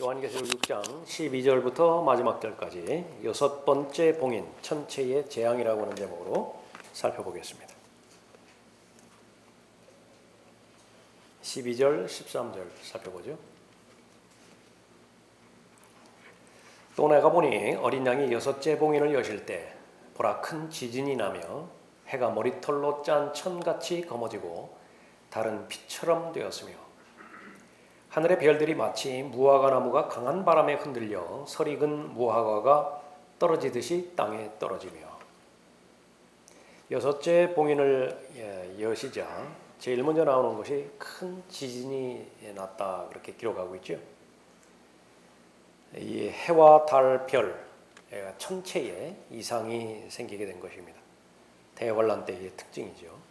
요한계시록 6장 12절부터 마지막 절까지 여섯 번째 봉인 천체의 재앙이라고 하는 제목으로 살펴보겠습니다. 12절, 13절 살펴보죠. 또 내가 보니 어린 양이 여섯째 봉인을 여실 때 보라 큰 지진이 나며 해가 머리털로 짠 천같이 검어지고 달은 빛처럼 되었으며 하늘의 별들이 마치 무화과 나무가 강한 바람에 흔들려 설익은 무화과가 떨어지듯이 땅에 떨어지며 여섯째 봉인을 여시자 제일 먼저 나오는 것이 큰 지진이 났다 그렇게 기록하고 있죠. 이 해와 달, 별 천체에 이상이 생기게 된 것입니다. 대환란 때의 특징이죠.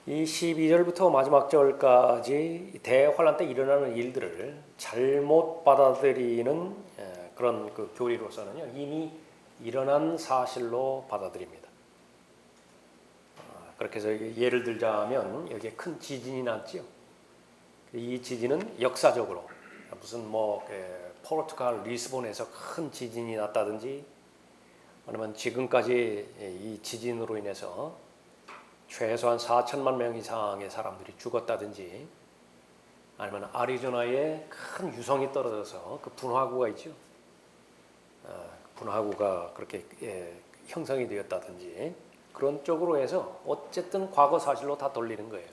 이 12절부터 마지막 절까지 대환란 때 일어나는 일들을 잘못 받아들이는 그런 그 교리로서는요, 이미 일어난 사실로 받아들입니다. 그렇게 해서 예를 들자면 여기에 큰 지진이 났죠. 이 지진은 역사적으로 무슨 포르투갈 리스본에서 큰 지진이 났다든지 아니면 지금까지 이 지진으로 인해서 최소한 4천만 명 이상의 사람들이 죽었다든지 아니면 아리조나에 큰 유성이 떨어져서 그 분화구가 있죠. 분화구가 그렇게 형성이 되었다든지 그런 쪽으로 해서 어쨌든 과거 사실로 다 돌리는 거예요.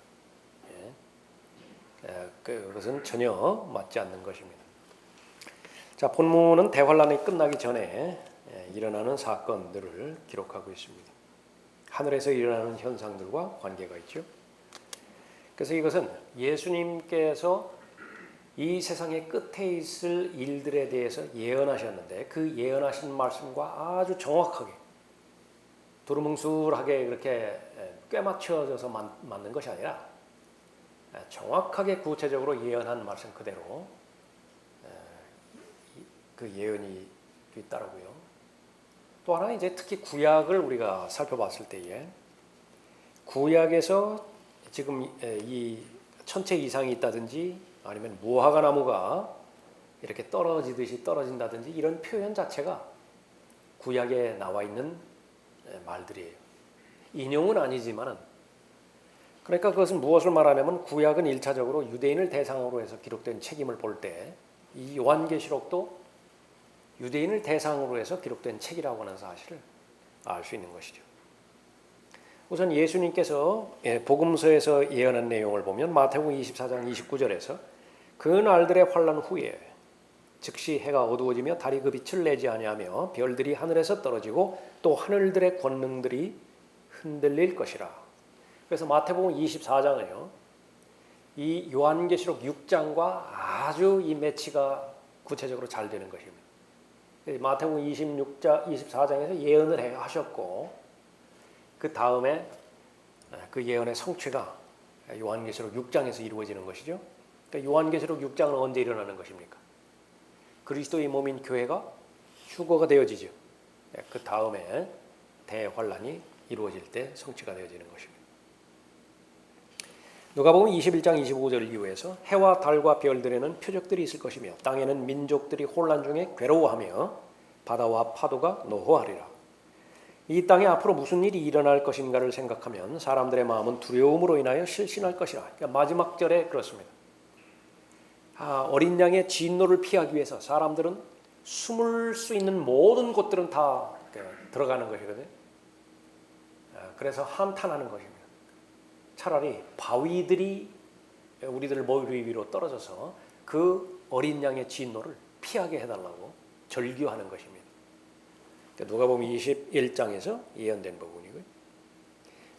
그것은 전혀 맞지 않는 것입니다. 자, 본문은 대환란이 끝나기 전에 일어나는 사건들을 기록하고 있습니다. 하늘에서 일어나는 현상들과 관계가 있죠. 그래서 이것은 예수님께서 이 세상의 끝에 있을 일들에 대해서 예언하셨는데 그 예언하신 말씀과 아주 정확하게 두루뭉술하게 그렇게 꿰맞춰져서 맞는 것이 아니라 정확하게 구체적으로 예언한 말씀 그대로 그 예언이 있더라고요. 또 하나 이제 특히 구약을 우리가 살펴봤을 때에 구약에서 지금 이 천체 이상이 있다든지 아니면 무화과 나무가 이렇게 떨어지듯이 떨어진다든지 이런 표현 자체가 구약에 나와 있는 말들이에요. 인용은 아니지만은 그러니까 그것은 무엇을 말하냐면 구약은 1차적으로 유대인을 대상으로 해서 기록된 책임을 볼 때 이 요한계시록도 유대인을 대상으로 해서 기록된 책이라고 하는 사실을 알 수 있는 것이죠. 우선 예수님께서 복음서에서 예언한 내용을 보면 마태복음 24장 29절에서 그 날들의 환난 후에 즉시 해가 어두워지며 달이 그 빛을 내지 아니하며 별들이 하늘에서 떨어지고 또 하늘들의 권능들이 흔들릴 것이라. 그래서 마태복음 24장은요. 이 요한계시록 6장과 아주 이 매치가 구체적으로 잘 되는 것입니다. 마태복음 24장에서 예언을 하셨고 그 다음에 그 예언의 성취가 요한계시록 6장에서 이루어지는 것이죠. 그러니까 요한계시록 6장은 언제 일어나는 것입니까? 그리스도의 몸인 교회가 휴거가 되어지죠. 그 다음에 대환란이 이루어질 때 성취가 되어지는 것입니다. 누가복음 21장 25절 이후에서 해와 달과 별들에는 표적들이 있을 것이며 땅에는 민족들이 혼란 중에 괴로워하며 바다와 파도가 노호하리라. 이 땅에 앞으로 무슨 일이 일어날 것인가를 생각하면 사람들의 마음은 두려움으로 인하여 실신할 것이라. 그러니까 마지막 절에 그렇습니다. 어린 양의 진노를 피하기 위해서 사람들은 숨을 수 있는 모든 곳들은 다 들어가는 것이거든요. 그래서 한탄하는 것입니다. 차라리 바위들이 우리들 머리 위로 떨어져서 그 어린 양의 진노를 피하게 해달라고 절규하는 것입니다. 누가복음 21장에서 예언된 부분이고요.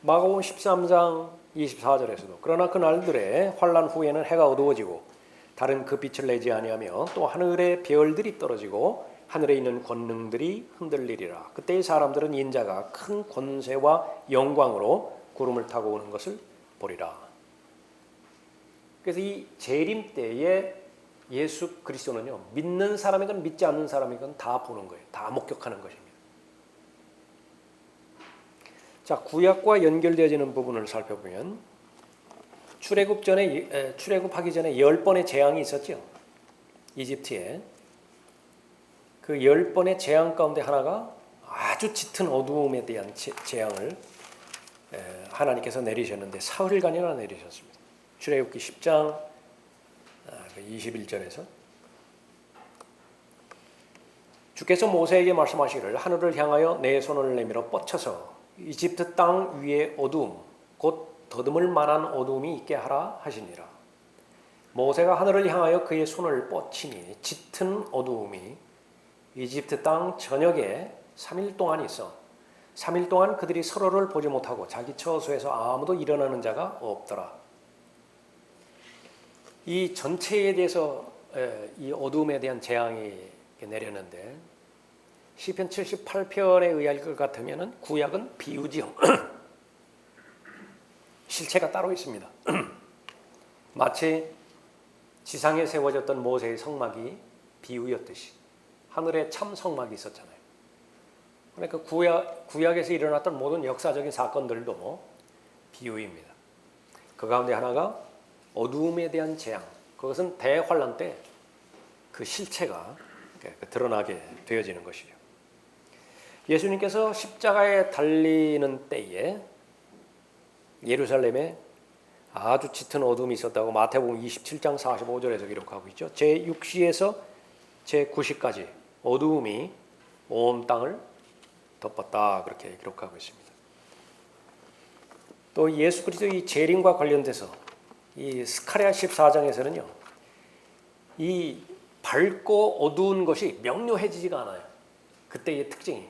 마가복음 13장 24절에서도 그러나 그 날들에 환난 후에는 해가 어두워지고 달은 그 빛을 내지 아니하며 또 하늘의 별들이 떨어지고 하늘에 있는 권능들이 흔들리리라. 그때의 사람들은 인자가 큰 권세와 영광으로 구름을 타고 오는 것을 보리라. 그래서 이 재림 때에 예수 그리스도는요, 믿는 사람이건 믿지 않는 사람이건 다 보는 거예요. 다 목격하는 것입니다. 자, 구약과 연결되어지는 부분을 살펴보면 출애굽하기 전에 10번의 재앙이 있었죠. 이집트에 그 10번의 재앙 가운데 하나가 아주 짙은 어두움에 대한 재앙을 하나님께서 내리셨는데 사흘간이나 내리셨습니다. 출애굽기 10장 21절에서 주께서 모세에게 말씀하시기를 하늘을 향하여 내 손을 내밀어 뻗쳐서 이집트 땅 위에 어두움 곧 더듬을 만한 어두움이 있게 하라 하시니라. 모세가 하늘을 향하여 그의 손을 뻗치니 짙은 어두움이 이집트 땅 전역에 3일 동안 있어 3일 동안 그들이 서로를 보지 못하고 자기 처소에서 아무도 일어나는 자가 없더라. 이 전체에 대해서 이 어두움에 대한 재앙이 내렸는데 시편 78편에 의할 것 같으면 구약은 비유지요. 실체가 따로 있습니다. 마치 지상에 세워졌던 모세의 성막이 비유였듯이 하늘에 참 성막이 있었잖아요. 그러니까 구약에서 일어났던 모든 역사적인 사건들도 비유입니다. 그 가운데 하나가 어두움에 대한 재앙, 그것은 대환란 때 그 실체가 드러나게 되어지는 것이죠. 예수님께서 십자가에 달리는 때에 예루살렘에 아주 짙은 어둠이 있었다고 마태복음 27장 45절에서 기록하고 있죠. 제6시에서 제9시까지 어두움이 온 땅을 덮었다 그렇게 기록하고 있습니다. 또 예수 그리스도의 재림과 관련돼서 이 스가랴 14장에서는요. 이 밝고 어두운 것이 명료해지지가 않아요. 그때의 특징이.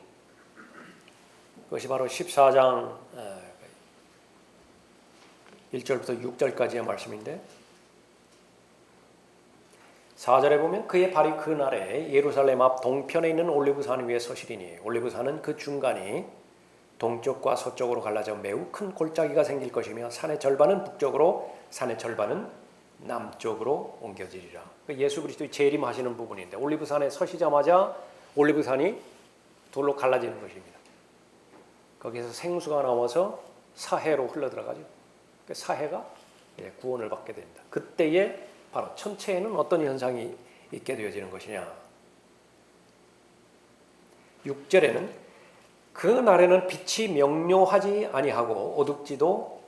그것이 바로 14장 1절부터 6절까지의 말씀인데 4절에 보면 그의 발이 그 날에 예루살렘 앞 동편에 있는 올리브산 위에 서시리니 올리브산은 그 중간이 동쪽과 서쪽으로 갈라져 매우 큰 골짜기가 생길 것이며 산의 절반은 북쪽으로 산의 절반은 남쪽으로 옮겨지리라. 예수 그리스도의 재림하시는 부분인데 올리브산에 서시자마자 올리브산이 둘로 갈라지는 것입니다. 거기서 생수가 나와서 사해로 흘러들어가죠. 사해가 구원을 받게 됩니다. 그때에 바로 천체에는 어떤 현상이 있게 되어지는 것이냐. 6절에는 그 날에는 빛이 명료하지 아니하고 어둡지도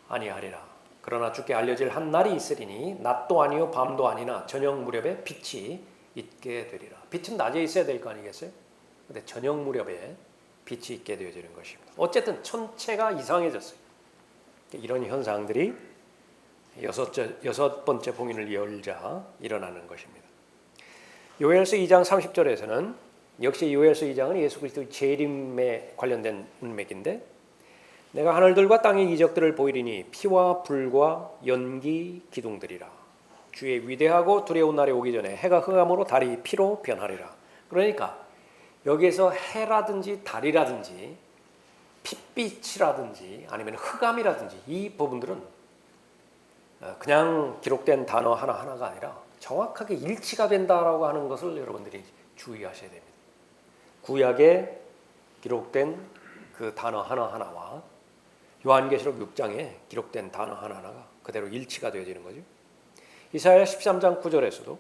아니하리라. 그러나 주께 알려질 한 날이 있으리니 낮도 아니요 밤도 아니나 저녁 무렵에 빛이 있게 되리라. 빛은 낮에 있어야 될 거 아니겠어요? 근데 저녁 무렵에 빛이 있게 되어지는 것입니다. 어쨌든 천체가 이상해졌어요. 이런 현상들이 여섯 번째 봉인을 열자 일어나는 것입니다. 요엘서 2장 30절에서는 역시 요엘서 2장은 예수 그리스도의 재림에 관련된 문맥인데 내가 하늘들과 땅의 이적들을 보이리니 피와 불과 연기 기둥들이라. 주의 위대하고 두려운 날이 오기 전에 해가 흑암으로 달이 피로 변하리라. 그러니까 여기에서 해라든지 달이라든지 핏빛이라든지 아니면 흑암이라든지 이 부분들은 그냥 기록된 단어 하나하나가 아니라 정확하게 일치가 된다라고 하는 것을 여러분들이 주의하셔야 됩니다. 구약에 기록된 그 단어 하나하나와 요한계시록 6장에 기록된 단어 하나하나가 그대로 일치가 되어지는 거죠. 이사야 13장 9절에서도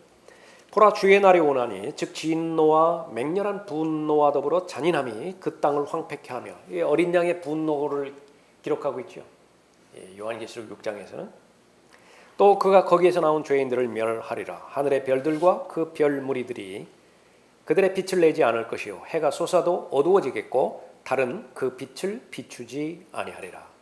보라 주의 날이 오나니 즉 진노와 맹렬한 분노와 더불어 잔인함이 그 땅을 황폐케 하며 어린 양의 분노를 기록하고 있죠. 요한계시록 6장에서는 또 그가 거기에서 나온 죄인들을 멸하리라. 하늘의 별들과 그 별 무리들이 그들의 빛을 내지 않을 것이요 해가 솟아도 어두워지겠고 달은 그 빛을 비추지 아니하리라.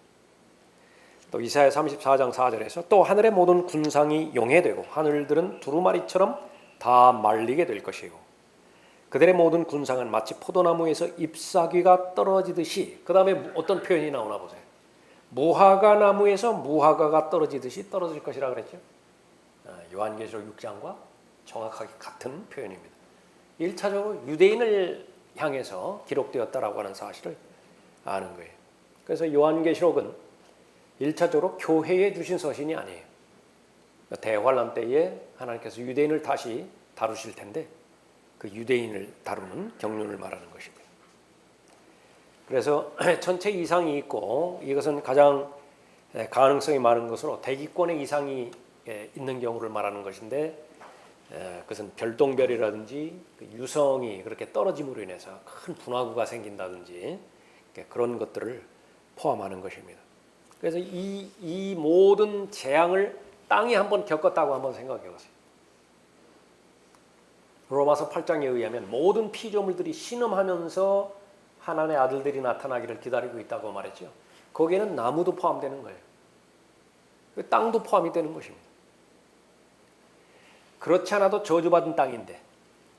또 이사야 34장 4절에서 또 하늘의 모든 군상이 용해되고 하늘들은 두루마리처럼 다 말리게 될 것이고 그들의 모든 군상은 마치 포도나무에서 잎사귀가 떨어지듯이 그 다음에 어떤 표현이 나오나 보세요. 무화과 나무에서 무화과가 떨어지듯이 떨어질 것이라 그랬죠. 요한계시록 6장과 정확하게 같은 표현입니다. 1차적으로 유대인을 향해서 기록되었다라고 하는 사실을 아는 거예요. 그래서 요한계시록은 1차적으로 교회에 주신 서신이 아니에요. 대환란 때에 하나님께서 유대인을 다시 다루실 텐데 그 유대인을 다루는 경륜을 말하는 것입니다. 그래서 천체 이상이 있고 이것은 가장 가능성이 많은 것으로 대기권의 이상이 있는 경우를 말하는 것인데 그것은 별똥별이라든지 그 유성이 그렇게 떨어짐으로 인해서 큰 분화구가 생긴다든지 그런 것들을 포함하는 것입니다. 그래서 이 모든 재앙을 땅이 한번 겪었다고 한번 생각해 보세요. 로마서 8장에 의하면 모든 피조물들이 신음하면서 하나님의 아들들이 나타나기를 기다리고 있다고 말했죠. 거기에는 나무도 포함되는 거예요. 땅도 포함이 되는 것입니다. 그렇지 않아도 저주받은 땅인데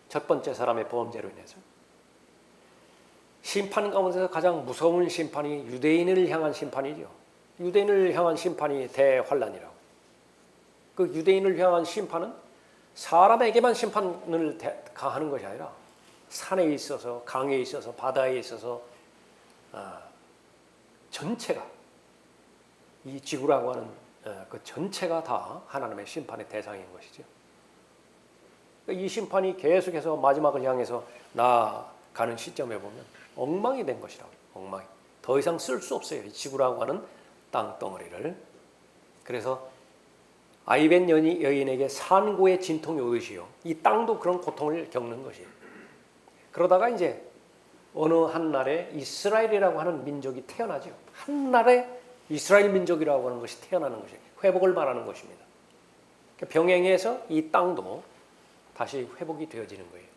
첫 번째 사람의 범죄로 인해서 심판 가운데서 가장 무서운 심판이 유대인을 향한 심판이죠. 유대인을 향한 심판이 대환란이라고. 그 유대인을 향한 심판은 사람에게만 심판을 가하는 것이 아니라 산에 있어서 강에 있어서 바다에 있어서 전체가 이 지구라고 하는 그 전체가 다 하나님의 심판의 대상인 것이죠. 이 심판이 계속해서 마지막을 향해서 나아가는 시점에 보면 엉망이 된 것이라고. 엉망이. 더 이상 쓸 수 없어요. 이 지구라고 하는 땅덩어리를. 그래서 아이벤 여인에게 산고의 진통이 오듯이요. 이 땅도 그런 고통을 겪는 것이에요. 그러다가 이제 어느 한날에 이스라엘이라고 하는 민족이 태어나죠. 한날에 이스라엘 민족이라고 하는 것이 태어나는 것이에요. 회복을 말하는 것입니다. 병행해서 이 땅도 다시 회복이 되어지는 거예요.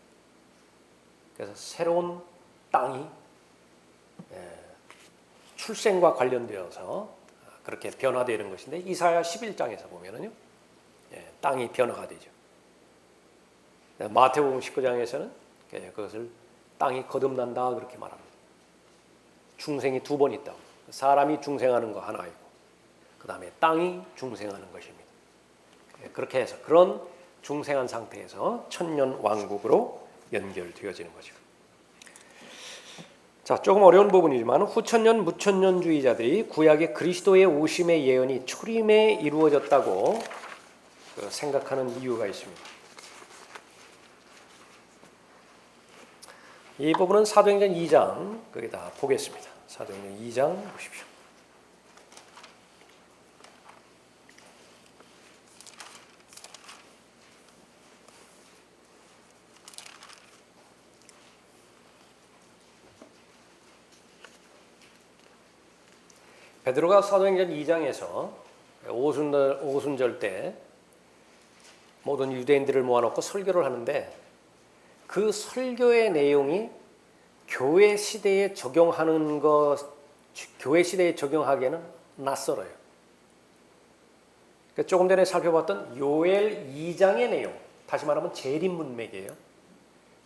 그래서 새로운 땅이 출생과 관련되어서 그렇게 변화되는 것인데 이사야 11장에서 보면은요, 땅이 변화가 되죠. 마태복음 19장에서는 그것을 땅이 거듭난다 그렇게 말합니다. 중생이 두 번 있다고. 사람이 중생하는 거 하나 있고, 그 다음에 땅이 중생하는 것입니다. 그렇게 해서 그런 중생한 상태에서 천년 왕국으로 연결되어지는 거죠. 자, 조금 어려운 부분이지만 후천년 무천년주의자들이 구약의 그리스도의 오심의 예언이 초림에 이루어졌다고 생각하는 이유가 있습니다. 이 부분은 사도행전 2장 거기다 보겠습니다. 사도행전 2장 보십시오. 베드로가 사도행전 2장에서 오순절 때 모든 유대인들을 모아놓고 설교를 하는데 그 설교의 내용이 교회 시대에 적용하는 교회 시대에 적용하기에는 낯설어요. 조금 전에 살펴봤던 요엘 2장의 내용, 다시 말하면 재림 문맥이에요.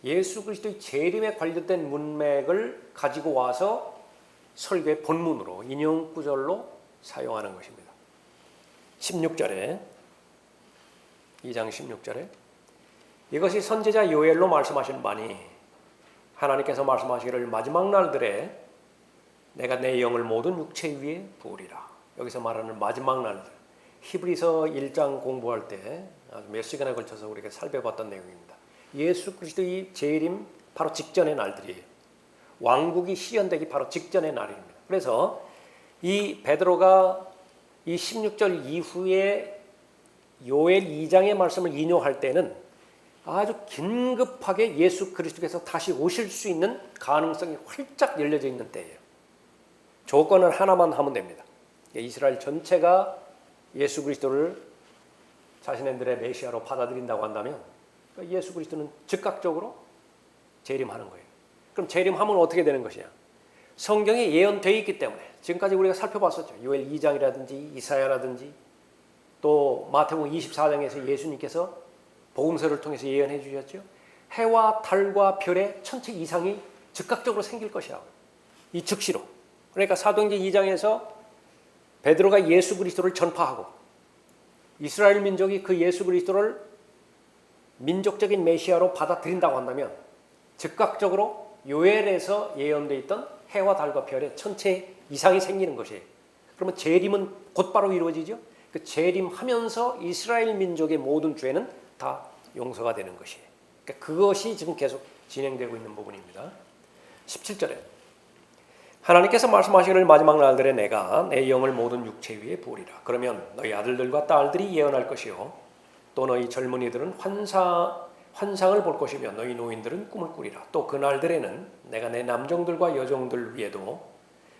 예수 그리스도의 재림에 관련된 문맥을 가지고 와서 설교의 본문으로 인용 구절로 사용하는 것입니다. 16절에 2장 16절에 이것이 선지자 요엘로 말씀하신 바니 하나님께서 말씀하시기를 마지막 날들에 내가 내 영을 모든 육체 위에 부으리라. 여기서 말하는 마지막 날들, 히브리서 1장 공부할 때 아주 몇 시간에 걸쳐서 우리가 살펴봤던 내용입니다. 예수 그리스도의 재림 바로 직전의 날들이에요. 왕국이 시현되기 바로 직전의 날입니다. 그래서 이 베드로가 이 16절 이후에 요엘 2장의 말씀을 인용할 때는 아주 긴급하게 예수 그리스도께서 다시 오실 수 있는 가능성이 활짝 열려져 있는 때예요. 조건은 하나만 하면 됩니다. 이스라엘 전체가 예수 그리스도를 자신들의 메시아로 받아들인다고 한다면 예수 그리스도는 즉각적으로 재림하는 거예요. 그럼 재림하면 어떻게 되는 것이냐? 성경에 예언되어 있기 때문에 지금까지 우리가 살펴봤었죠. 요엘 2장이라든지 이사야라든지 또 마태복음 24장에서 예수님께서 복음서를 통해서 예언해 주셨죠. 해와 달과 별의 천체 이상이 즉각적으로 생길 것이라고. 이 즉시로. 그러니까 사도행전 2장에서 베드로가 예수 그리스도를 전파하고 이스라엘 민족이 그 예수 그리스도를 민족적인 메시아로 받아들인다고 한다면 즉각적으로 요엘에서 예언되어 있던 해와 달과 별의 천체 이상이 생기는 것이에요. 그러면 재림은 곧바로 이루어지죠. 그 재림하면서 이스라엘 민족의 모든 죄는 다 용서가 되는 것이에요. 그러니까 그것이 지금 계속 진행되고 있는 부분입니다. 17절에 하나님께서 말씀하시기를 마지막 날들에 내가 내 영을 모든 육체 위에 부으리라. 그러면 너희 아들들과 딸들이 예언할 것이요 또 너희 젊은이들은 환상을 볼 것이며 너희 노인들은 꿈을 꾸리라. 또 그날들에는 내가 내 남종들과 여종들 위에도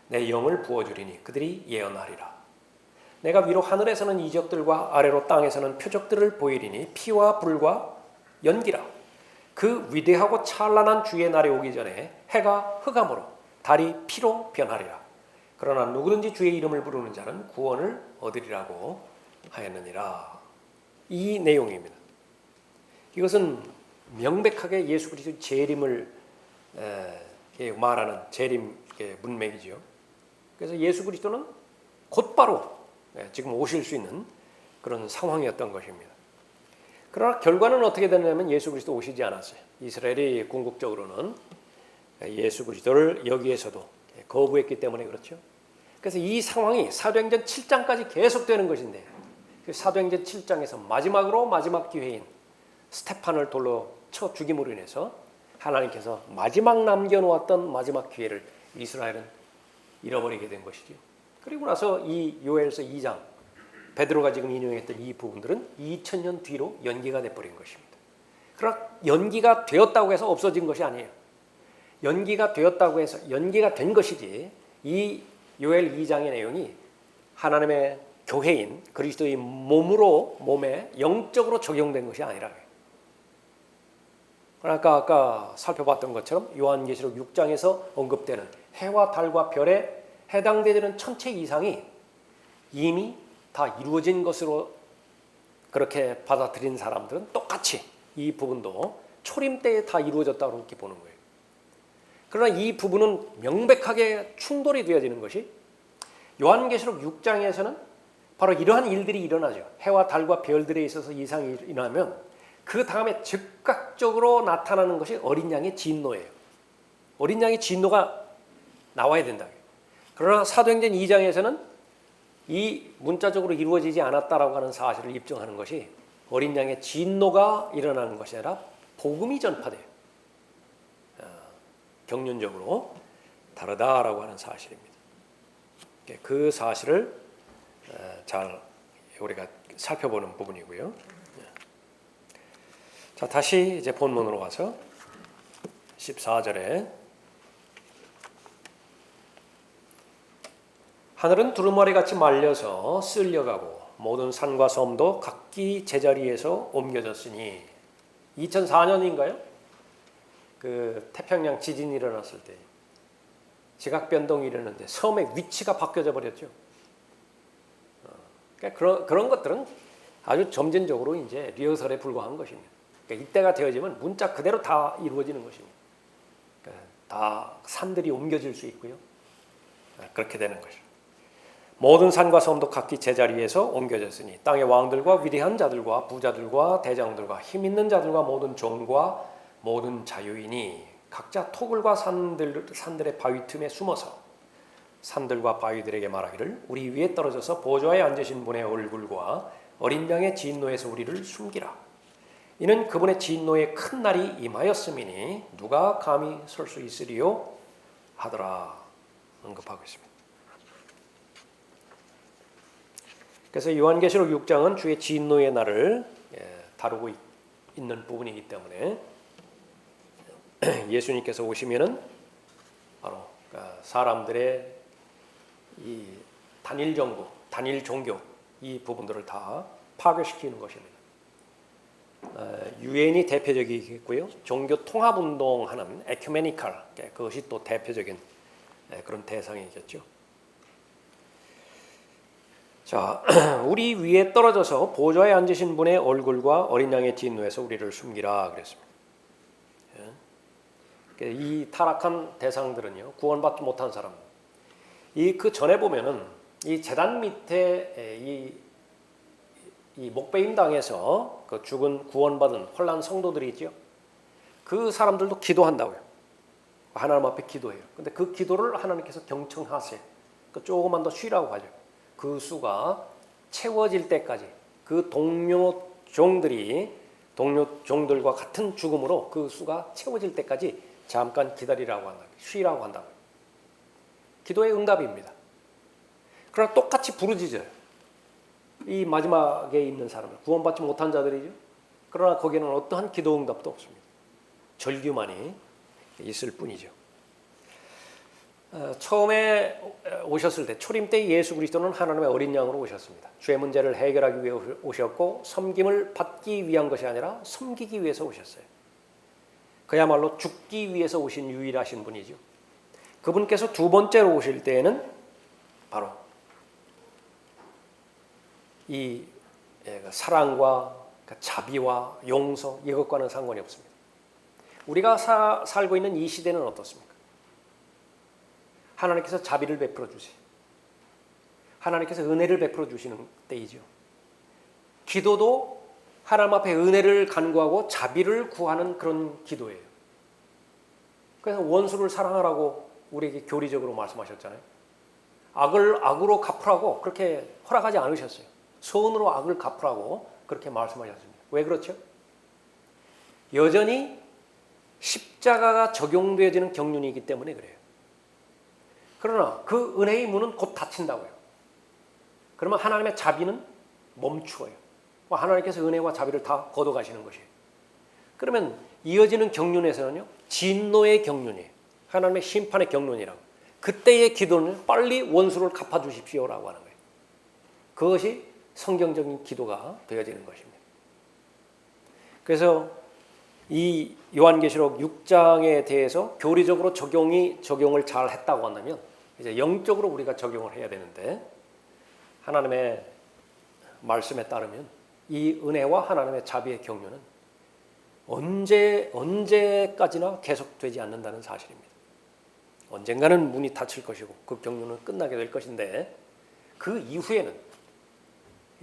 내 영을 부어주리니 그들이 예언하리라. 내가 위로 하늘에서는 이적들과 아래로 땅에서는 표적들을 보이리니 피와 불과 연기라. 그 위대하고 찬란한 주의 날이 오기 전에 해가 흑암으로 달이 피로 변하리라. 그러나 누구든지 주의 이름을 부르는 자는 구원을 얻으리라고 하였느니라. 이 내용입니다. 이것은 명백하게 예수 그리스도의 재림을 말하는 재림 문맥이죠. 그래서 예수 그리스도는 곧바로 지금 오실 수 있는 그런 상황이었던 것입니다. 그러나 결과는 어떻게 되냐면 예수 그리스도 오시지 않았어요. 이스라엘이 궁극적으로는 예수 그리스도를 여기에서도 거부했기 때문에 그렇죠. 그래서 이 상황이 사도행전 7장까지 계속되는 것인데 사도행전 7장에서 마지막으로 마지막 기회인 스테판을 돌로 쳐 죽임으로 인해서 하나님께서 마지막 남겨놓았던 마지막 기회를 이스라엘은 잃어버리게 된 것이죠. 그리고 나서 이 요엘서 2장 베드로가 지금 인용했던 이 부분들은 2000년 뒤로 연기가 돼버린 것입니다. 그러나 연기가 되었다고 해서 없어진 것이 아니에요. 연기가 되었다고 해서 연기가 된 것이지 이 요엘 2장의 내용이 하나님의 교회인 그리스도의 몸에 영적으로 적용된 것이 아니라요. 그러니까 아까 살펴봤던 것처럼 요한계시록 6장에서 언급되는 해와 달과 별에 해당되는 천체 이상이 이미 다 이루어진 것으로 그렇게 받아들인 사람들은 똑같이 이 부분도 초림 때에 다 이루어졌다고 이렇게 보는 거예요. 그러나 이 부분은 명백하게 충돌이 되어지는 것이 요한계시록 6장에서는 바로 이러한 일들이 일어나죠. 해와 달과 별들에 있어서 이상이 일어나면 그 다음에 즉각적으로 나타나는 것이 어린 양의 진노예요. 어린 양의 진노가 나와야 된다. 그러나 사도행전 2장에서는 이 문자적으로 이루어지지 않았다라고 하는 사실을 입증하는 것이 어린 양의 진노가 일어나는 것이 아니라 복음이 전파돼요. 경륜적으로 다르다라고 하는 사실입니다. 그 사실을 잘 우리가 살펴보는 부분이고요. 자, 다시 이제 본문으로 와서 14절에 하늘은 두루마리같이 말려서 쓸려가고 모든 산과 섬도 각기 제자리에서 옮겨졌으니 2004년인가요? 그 태평양 지진이 일어났을 때 지각 변동이 일어났는데 섬의 위치가 바뀌어져 버렸죠. 그러니까 그런 것들은 아주 점진적으로 이제 리허설에 불과한 것입니다. 그러니까 이때가 되어지면 문자 그대로 다 이루어지는 것입니다. 그러니까 다 산들이 옮겨질 수 있고요. 그렇게 되는 것이죠. 모든 산과 섬도 각기 제자리에서 옮겨졌으니 땅의 왕들과 위대한 자들과 부자들과 대장들과 힘 있는 자들과 모든 종과 모든 자유인이 각자 토굴과 산들의 바위 틈에 숨어서 산들과 바위들에게 말하기를 우리 위에 떨어져서 보좌에 앉으신 분의 얼굴과 어린 양의 진노에서 우리를 숨기라. 이는 그분의 진노의 큰 날이 임하였음이니 누가 감히 설 수 있으리요 하더라 언급하고 있습니다. 그래서 요한계시록 6장은 주의 진노의 날을 다루고 있는 부분이기 때문에 예수님께서 오시면은 바로 사람들의 이 단일 정부, 단일 종교 이 부분들을 다 파괴시키는 것입니다. 유엔이 대표적이겠고요. 종교 통합 운동하는 에큐메니칼 그것이 또 대표적인 그런 대상이겠죠. 자, 우리 위에 떨어져서 보좌에 앉으신 분의 얼굴과 어린 양의 진노에서 우리를 숨기라 그랬습니다. 이 타락한 대상들은요, 구원받지 못한 사람. 그 전에 보면은 이 제단 밑에 이 목베임 당에서 그 죽은 구원받은 혼란 성도들이 있죠. 그 사람들도 기도한다고요. 하나님 앞에 기도해요. 근데 그 기도를 하나님께서 경청하세요. 조금만 더 쉬라고 하죠. 그 수가 채워질 때까지 그 동료 종들과 같은 죽음으로 그 수가 채워질 때까지 잠깐 기다리라고 한다. 쉬라고 한다. 기도의 응답입니다. 그러나 똑같이 부르짖어요. 이 마지막에 있는 사람들, 구원받지 못한 자들이죠. 그러나 거기에는 어떠한 기도 응답도 없습니다. 절규만이 있을 뿐이죠. 처음에 오셨을 때 초림 때 예수 그리스도는 하나님의 어린 양으로 오셨습니다. 죄 문제를 해결하기 위해 오셨고 섬김을 받기 위한 것이 아니라 섬기기 위해서 오셨어요. 그야말로 죽기 위해서 오신 유일하신 분이죠. 그분께서 두 번째로 오실 때에는 바로 이 사랑과 자비와 용서 이것과는 상관이 없습니다. 우리가 살고 있는 이 시대는 어떻습니까? 하나님께서 자비를 베풀어 주세요. 하나님께서 은혜를 베풀어 주시는 때이죠. 기도도 하나님 앞에 은혜를 간구하고 자비를 구하는 그런 기도예요. 그래서 원수를 사랑하라고 우리에게 교리적으로 말씀하셨잖아요. 악을 악으로 갚으라고 그렇게 허락하지 않으셨어요. 선으로 악을 갚으라고 그렇게 말씀하셨습니다. 왜 그렇죠? 여전히 십자가가 적용되어지는 경륜이기 때문에 그래요. 그러나 그 은혜의 문은 곧 닫힌다고요. 그러면 하나님의 자비는 멈추어요. 하나님께서 은혜와 자비를 다 걷어가시는 것이에요. 그러면 이어지는 경륜에서는요, 진노의 경륜이에요. 하나님의 심판의 경륜이라고. 그때의 기도는 빨리 원수를 갚아주십시오라고 하는 거예요. 그것이 성경적인 기도가 되어지는 것입니다. 그래서 이 요한계시록 6장에 대해서 교리적으로 적용을 잘 했다고 한다면 이제 영적으로 우리가 적용을 해야 되는데, 하나님의 말씀에 따르면 이 은혜와 하나님의 자비의 경륜은 언제까지나 계속되지 않는다는 사실입니다. 언젠가는 문이 닫힐 것이고 그 경륜은 끝나게 될 것인데, 그 이후에는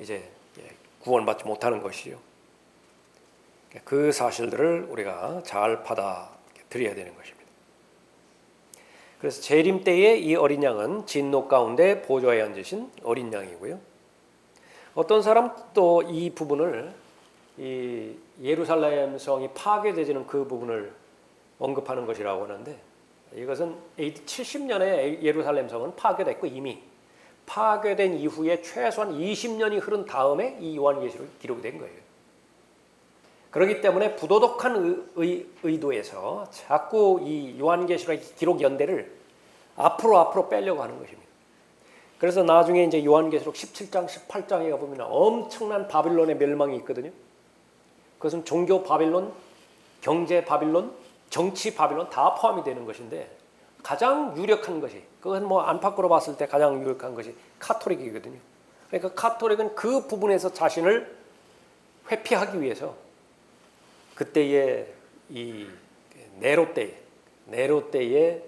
이제 구원받지 못하는 것이요. 그 사실들을 우리가 잘 받아들여야 되는 것입니다. 그래서 재림 때에 이 어린 양은 진노 가운데 보좌에 앉으신 어린 양이고요. 어떤 사람 또 이 부분을 이 예루살렘 성이 파괴되지는 그 부분을 언급하는 것이라고 하는데, 이것은 AD 70년에 예루살렘 성은 파괴됐고 이미 파괴된 이후에 최소한 20년이 흐른 다음에 이 요한계시록이 기록이 된 거예요. 그렇기 때문에 부도덕한 의도에서 자꾸 이 요한계시록의 기록 연대를 앞으로 빼려고 하는 것입니다. 그래서 나중에 이제 요한계시록 17장, 18장에 가보면 엄청난 바빌론의 멸망이 있거든요. 그것은 종교 바빌론, 경제 바빌론, 정치 바빌론 다 포함이 되는 것인데, 가장 유력한 것이, 그건 뭐 안팎으로 봤을 때 가장 유력한 것이 카톨릭이거든요. 그러니까 카톨릭은 그 부분에서 자신을 회피하기 위해서 그때의 이 네로 때에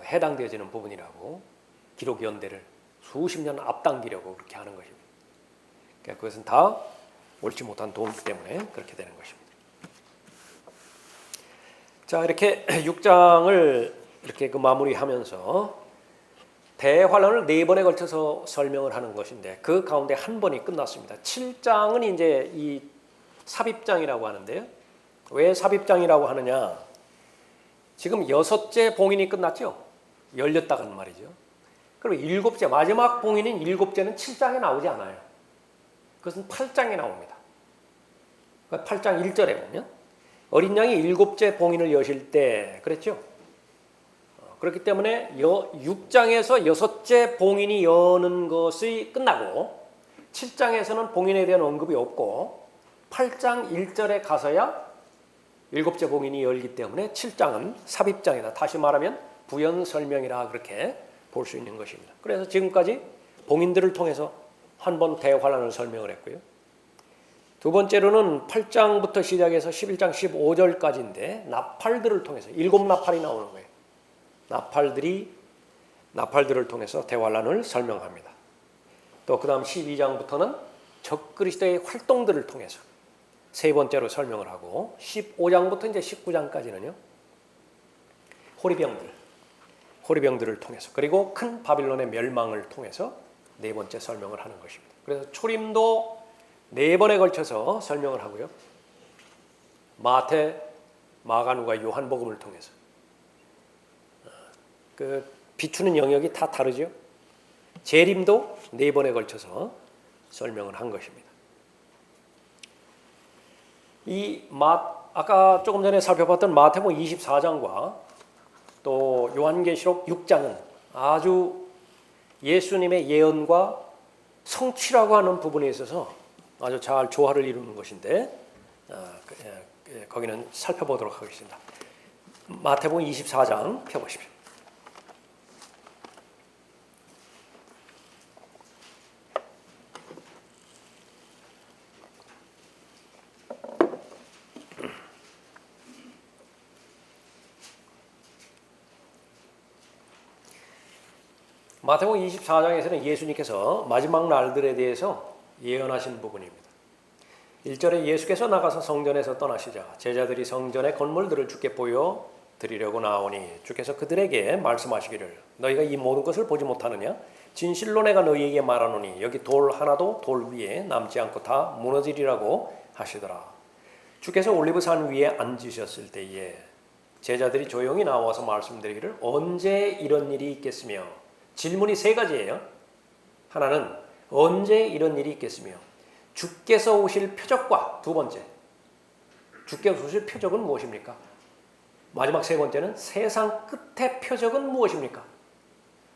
해당되어지는 부분이라고 기록 연대를 수십 년 앞당기려고 그렇게 하는 것입니다. 그러니까 그것은 다 옳지 못한 도움이기 때문에 그렇게 되는 것입니다. 자, 이렇게 6장을 이렇게 마무리하면서 대환란을 4번에 걸쳐서 설명을 하는 것인데, 그 가운데 한 번이 끝났습니다. 7장은 이제 이 삽입장이라고 하는데요. 왜 삽입장이라고 하느냐? 지금 6째 봉인이 끝났죠. 열렸다는 말이죠. 그리고 7째, 마지막 봉인인 7째는 7장에 나오지 않아요. 그것은 8장에 나옵니다. 8장 1절에 보면 어린 양이 7째 봉인을 여실 때 그랬죠. 그렇기 때문에 6장에서 6째 봉인이 여는 것이 끝나고 7장에서는 봉인에 대한 언급이 없고 8장 1절에 가서야 7째 봉인이 열기 때문에 7장은 삽입장이다. 다시 말하면 부연 설명이라 그렇게 볼 수 있는 것입니다. 그래서 지금까지 봉인들을 통해서 한 번 대환란을 설명을 했고요. 두 번째로는 8장부터 시작해서 11장 15절까지인데 나팔들을 통해서 7나팔이 나오는 거예요. 나팔들을 통해서 대환란을 설명합니다. 또 그 다음 12장부터는 적그리스도의 활동들을 통해서 세 번째로 설명을 하고, 15장부터 이제 19장까지는요 호리병들을 통해서, 그리고 큰 바빌론의 멸망을 통해서 네 번째 설명을 하는 것입니다. 그래서 초림도 4번에 걸쳐서 설명을 하고요. 마태, 마가, 누가, 요한복음을 통해서 그 비추는 영역이 다 다르죠. 재림도 4번에 걸쳐서 설명을 한 것입니다. 아까 조금 전에 살펴봤던 마태복음 24장과 또 요한계시록 6장은 아주 예수님의 예언과 성취라고 하는 부분에 있어서 아주 잘 조화를 이루는 것인데 거기는 살펴보도록 하겠습니다. 마태복음 24장 펴보십시오. 마태복음 24장에서는 예수님께서 마지막 날들에 대해서 예언하신 부분입니다. 1절에 예수께서 나가서 성전에서 떠나시자 제자들이 성전의 건물들을 주께 보여드리려고 나오니 주께서 그들에게 말씀하시기를 너희가 이 모든 것을 보지 못하느냐? 진실로 내가 너희에게 말하노니 여기 돌 하나도 돌 위에 남지 않고 다 무너지리라고 하시더라. 주께서 올리브산 위에 앉으셨을 때에 제자들이 조용히 나와서 말씀드리기를 언제 이런 일이 있겠으며 질문이 세 가지예요. 하나는 언제 이런 일이 있겠으며 주께서 오실 표적과 두 번째 주께서 오실 표적은 무엇입니까? 마지막 세 번째는 세상 끝의 표적은 무엇입니까?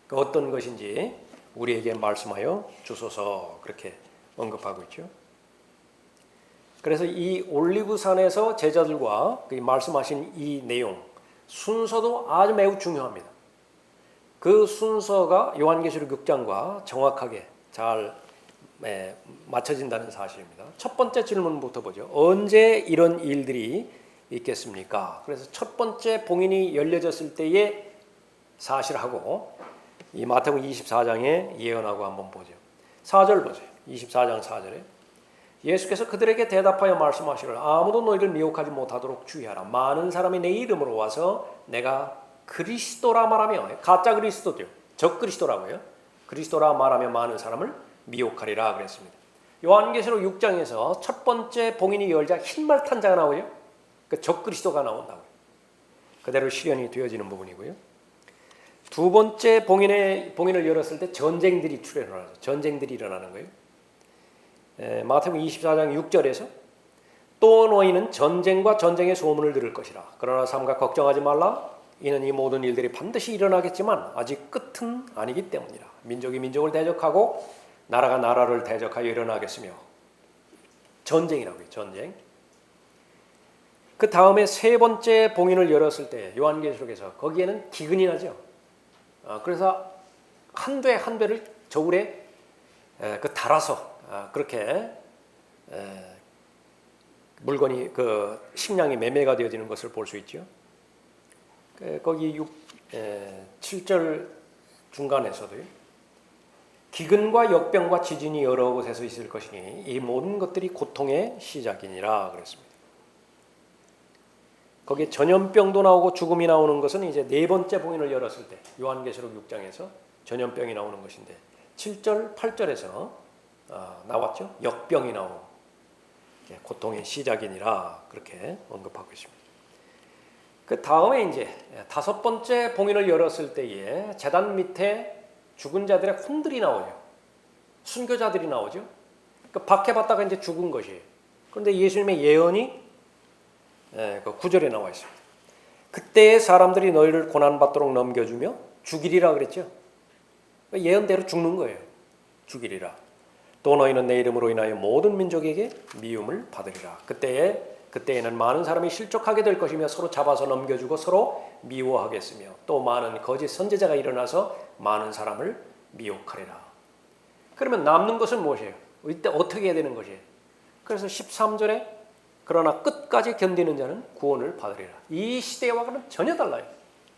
그 어떤 것인지 우리에게 말씀하여 주소서 그렇게 언급하고 있죠. 그래서 이 올리브산에서 제자들과 말씀하신 이 내용 순서도 아주 매우 중요합니다. 그 순서가 요한계시록 6장과 정확하게 잘 맞춰진다는 사실입니다. 첫 번째 질문부터 보죠. 언제 이런 일들이 있겠습니까? 그래서 첫 번째 봉인이 열려졌을 때의 사실하고 이 마태복음 24장의 예언하고 한번 보죠. 4절 보세요. 24장 4절에 예수께서 그들에게 대답하여 말씀하시기를 아무도 너희를 미혹하지 못하도록 주의하라. 많은 사람이 내 이름으로 와서 내가 그리스도라 말하며 가짜 그리스도죠. 적 그리스도라고요. 그리스도라 말하며 많은 사람을 미혹하리라 그랬습니다. 요한계시록 6장에서 첫 번째 봉인이 열자 흰말 탄 자가 나오죠. 그 적 그리스도가 나온다고요. 그대로 실현이 되어지는 부분이고요. 두 번째 봉인을 열었을 때 전쟁들이 출현하죠. 전쟁들이 일어나는 거예요. 마태복음 24장 6절에서 또 너희는 전쟁과 전쟁의 소문을 들을 것이라. 그러나 삼가 걱정하지 말라. 이는 이 모든 일들이 반드시 일어나겠지만 아직 끝은 아니기 때문이라. 민족이 민족을 대적하고 나라가 나라를 대적하여 일어나겠으며 전쟁이라고요. 전쟁. 그 다음에 세 번째 봉인을 열었을 때 요한계시록에서 거기에는 기근이 나죠. 그래서 한 돼 한 돼를 저울에 달아서 그렇게 물건이 그 식량이 매매가 되어지는 것을 볼 수 있죠. 거기 7절 중간에서도요. 기근과 역병과 지진이 여러 곳에서 있을 것이니 이 모든 것들이 고통의 시작이니라 그랬습니다. 거기에 전염병도 나오고 죽음이 나오는 것은 이제 네 번째 봉인을 열었을 때 요한계시록 6장에서 전염병이 나오는 것인데 7절, 8절에서 나왔죠. 역병이 나오고 고통의 시작이니라 그렇게 언급하고 있습니다. 그 다음에 이제 다섯 번째 봉인을 열었을 때에 제단 밑에 죽은 자들의 혼들이 나오죠. 순교자들이 나오죠. 그 박해받다가 이제 죽은 것이에요. 그런데 예수님의 예언이 그 9절에 나와 있습니다. 그때 사람들이 너희를 고난받도록 넘겨주며 죽이리라 그랬죠. 예언대로 죽는 거예요. 죽이리라. 또 너희는 내 이름으로 인하여 모든 민족에게 미움을 받으리라. 그때에는 많은 사람이 실족하게 될 것이며 서로 잡아서 넘겨주고 서로 미워하겠으며 또 많은 거짓 선지자가 일어나서 많은 사람을 미혹하리라. 그러면 남는 것은 무엇이에요? 이때 어떻게 해야 되는 것이에요? 그래서 13절에 그러나 끝까지 견디는 자는 구원을 받으리라. 이 시대와는 전혀 달라요.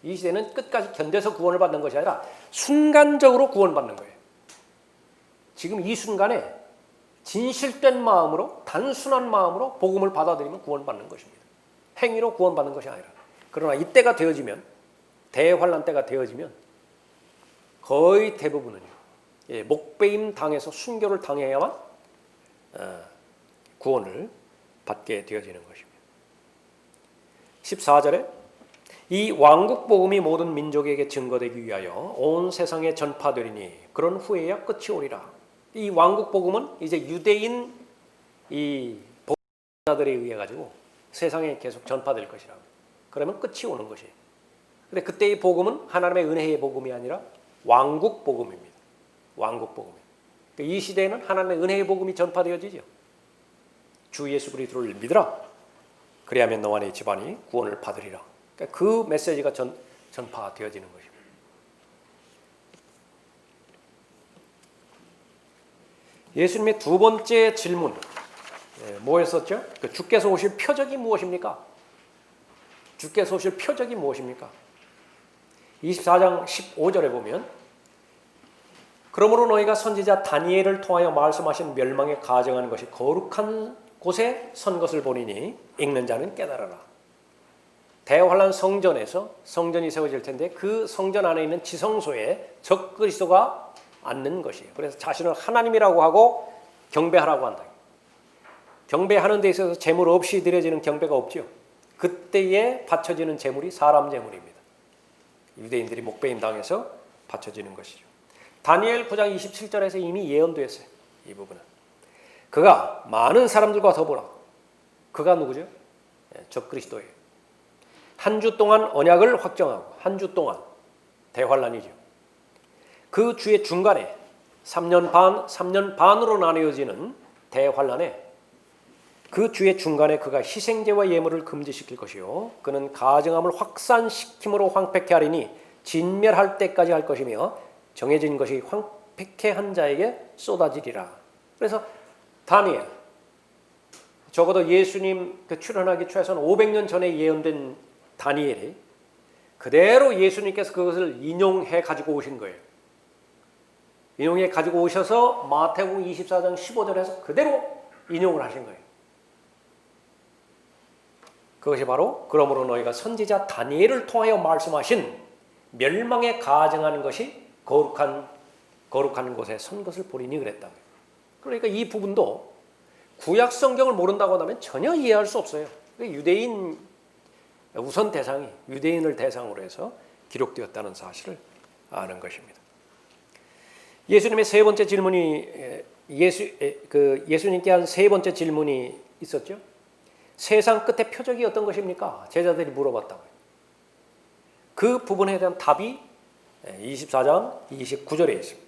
이 시대는 끝까지 견뎌서 구원을 받는 것이 아니라 순간적으로 구원받는 거예요. 지금 이 순간에 진실된 마음으로 단순한 마음으로 복음을 받아들이면 구원받는 것입니다. 행위로 구원받는 것이 아니라. 그러나 이때가 되어지면 대환란 때가 되어지면 거의 대부분은요. 목배임 당해서 순교를 당해야만 구원을 받게 되어지는 것입니다. 14절에 이 왕국 복음이 모든 민족에게 증거되기 위하여 온 세상에 전파되리니 그런 후에야 끝이 오리라. 이 왕국 복음은 이제 유대인 이 복음자들에 의해 가지고 세상에 계속 전파될 것이라고. 그러면 끝이 오는 것이에요. 근데 그때의 복음은 하나님의 은혜의 복음이 아니라 왕국 복음입니다. 왕국 복음. 이 시대에는 하나님의 은혜의 복음이 전파되어지죠. 주 예수 그리스도를 믿으라. 그리하면 너와 네 집안이 구원을 받으리라. 그러니까 그 메시지가 전파되어지는 것입니다. 예수님의 두 번째 질문 뭐였었죠? 주께서 오실 표적이 무엇입니까? 주께서 오실 표적이 무엇입니까? 24장 15절에 보면 그러므로 너희가 선지자 다니엘을 통하여 말씀하신 멸망에 가증하는 것이 거룩한 곳에 선 것을 보리니 읽는 자는 깨달아라. 대환란 성전에서 성전이 세워질 텐데 그 성전 안에 있는 지성소에 적그리스도가 앉는 것이에요. 그래서 자신을 하나님이라고 하고 경배하라고 한다. 경배하는 데 있어서 재물 없이 드려지는 경배가 없죠. 그때에 바쳐지는 재물이 사람 재물입니다. 유대인들이 목배임 당해서 바쳐지는 것이죠. 다니엘 9장 27절에서 이미 예언되었어요. 이 부분은. 그가 많은 사람들과 더불어 그가 누구죠? 적그리스도예요. 한 주 동안 언약을 확정하고 한 주 동안 대환란이죠. 그 주의 중간에 3년 반으로 나뉘어지는 대환란에 그 주의 중간에 그가 희생제와 예물을 금지시킬 것이요 그는 가증함을 확산시킴으로 황폐케 하리니 진멸할 때까지 할 것이며 정해진 것이 황폐케 한 자에게 쏟아지리라. 그래서 다니엘 적어도 예수님 출현하기 최소한 500년 전에 예언된 다니엘이 그대로 예수님께서 그것을 인용해 가지고 오신 거예요. 인용해 가지고 오셔서 마태복음 24장 15절에서 그대로 인용을 하신 거예요. 그것이 바로 그러므로 너희가 선지자 다니엘을 통하여 말씀하신 멸망에 가증하는 것이 거룩한 곳에 선 것을 보리니 그랬다. 그러니까 이 부분도 구약 성경을 모른다고 하면 전혀 이해할 수 없어요. 유대인 우선 대상이 유대인을 대상으로 해서 기록되었다는 사실을 아는 것입니다. 예수님의 세 번째 질문이 예수님께 한 세 번째 질문이 있었죠. 세상 끝의 표적이 어떤 것입니까? 제자들이 물어봤다고요. 그 부분에 대한 답이 24장 29절에 있습니다.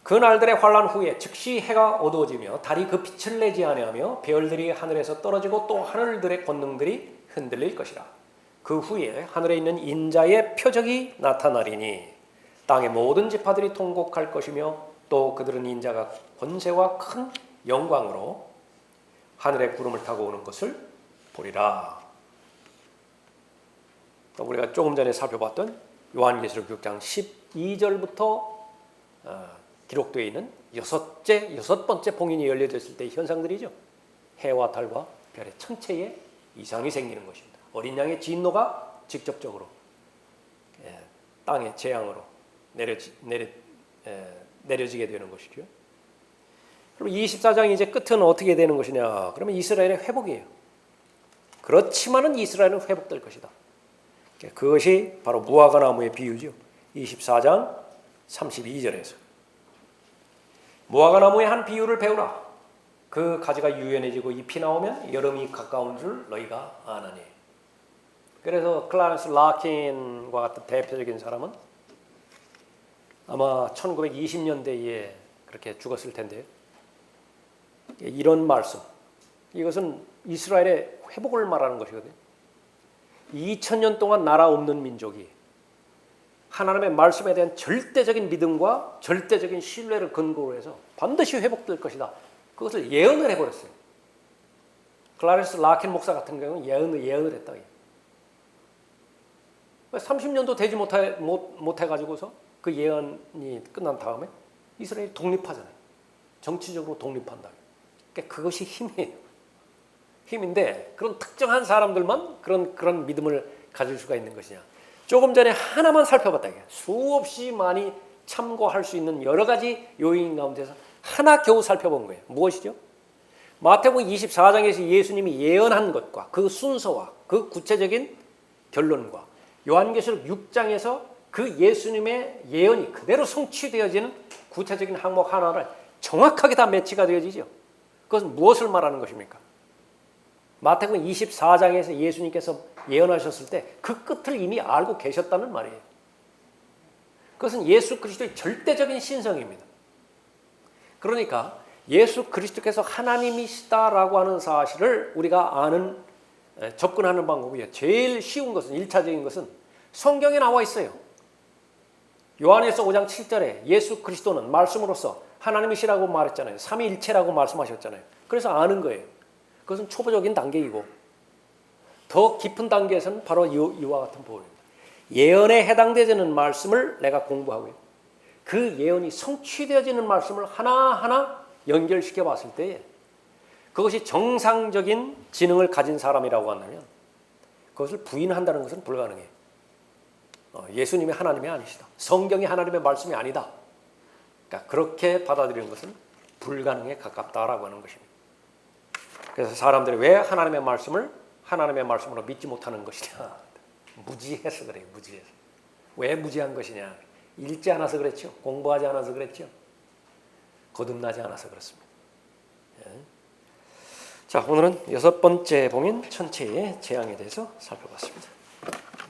그 날들의 환란 후에 즉시 해가 어두워지며 달이 그 빛을 내지 아니하며 별들이 하늘에서 떨어지고 또 하늘들의 권능들이 흔들릴 것이라. 그 후에 하늘에 있는 인자의 표적이 나타나리니 땅의 모든 지파들이 통곡할 것이며 또 그들은 인자가 권세와 큰 영광으로 하늘의 구름을 타고 오는 것을 보리라. 또 우리가 조금 전에 살펴봤던 요한계시록 6장 12절부터 기록되어 있는 여섯 번째 봉인이 열려졌을 때의 현상들이죠. 해와 달과 별의 천체에 이상이 생기는 것입니다. 어린 양의 진노가 직접적으로 땅의 재앙으로 내려지게 되는 것이죠. 그럼 24장 이제 끝은 어떻게 되는 것이냐? 그러면 이스라엘의 회복이에요. 그렇지만은 이스라엘은 회복될 것이다. 그것이 바로 무화과 나무의 비유죠. 24장 32절에서 무화과 나무의 한 비유를 배우라. 그 가지가 유연해지고 잎이 나오면 여름이 가까운 줄 너희가 아나니. 그래서 클라렌스 라킨과 같은 대표적인 사람은 아마 1920년대에 그렇게 죽었을 텐데요. 이런 말씀, 이것은 이스라엘의 회복을 말하는 것이거든요. 2000년 동안 나라 없는 민족이 하나님의 말씀에 대한 절대적인 믿음과 절대적인 신뢰를 근거로 해서 반드시 회복될 것이다. 그것을 예언을 해버렸어요. 클라렌스 라킨 목사 같은 경우는 예언을 했다. 30년도 되지 못해가지고서 그 예언이 끝난 다음에 이스라엘이 독립하잖아요. 정치적으로 독립한다. 그러니까 그것이 힘이에요. 힘인데 그런 특정한 사람들만 그런 믿음을 가질 수가 있는 것이냐. 조금 전에 하나만 살펴봤다. 수없이 많이 참고할 수 있는 여러 가지 요인 가운데서 하나 겨우 살펴본 거예요. 무엇이죠? 마태복음 24장에서 예수님이 예언한 것과 그 순서와 그 구체적인 결론과 요한계시록 6장에서 그 예수님의 예언이 그대로 성취되어지는 구체적인 항목 하나를 정확하게 다 매치가 되어지죠. 그것은 무엇을 말하는 것입니까? 마태복음 24장에서 예수님께서 예언하셨을 때 그 끝을 이미 알고 계셨다는 말이에요. 그것은 예수 그리스도의 절대적인 신성입니다. 그러니까 예수 그리스도께서 하나님이시다라고 하는 사실을 우리가 아는 접근하는 방법이에요. 제일 쉬운 것은 1차적인 것은 성경에 나와 있어요. 요한일서 5장 7절에 예수 그리스도는 말씀으로서 하나님이시라고 말했잖아요. 삼위일체라고 말씀하셨잖아요. 그래서 아는 거예요. 그것은 초보적인 단계이고 더 깊은 단계에서는 바로 이와 같은 부분입니다. 예언에 해당되는 말씀을 내가 공부하고요. 그 예언이 성취되어지는 말씀을 하나하나 연결시켜 봤을 때 그것이 정상적인 지능을 가진 사람이라고 한다면 그것을 부인한다는 것은 불가능해요. 예수님이 하나님이 아니시다. 성경이 하나님의 말씀이 아니다. 그러니까 그렇게 받아들이는 것은 불가능에 가깝다라고 하는 것입니다. 그래서 사람들이 왜 하나님의 말씀을 하나님의 말씀으로 믿지 못하는 것이냐. 무지해서 그래요. 무지해서. 왜 무지한 것이냐. 읽지 않아서 그랬죠. 공부하지 않아서 그랬죠. 거듭나지 않아서 그렇습니다. 자, 오늘은 6번째 봉인 천체의 재앙에 대해서 살펴봤습니다.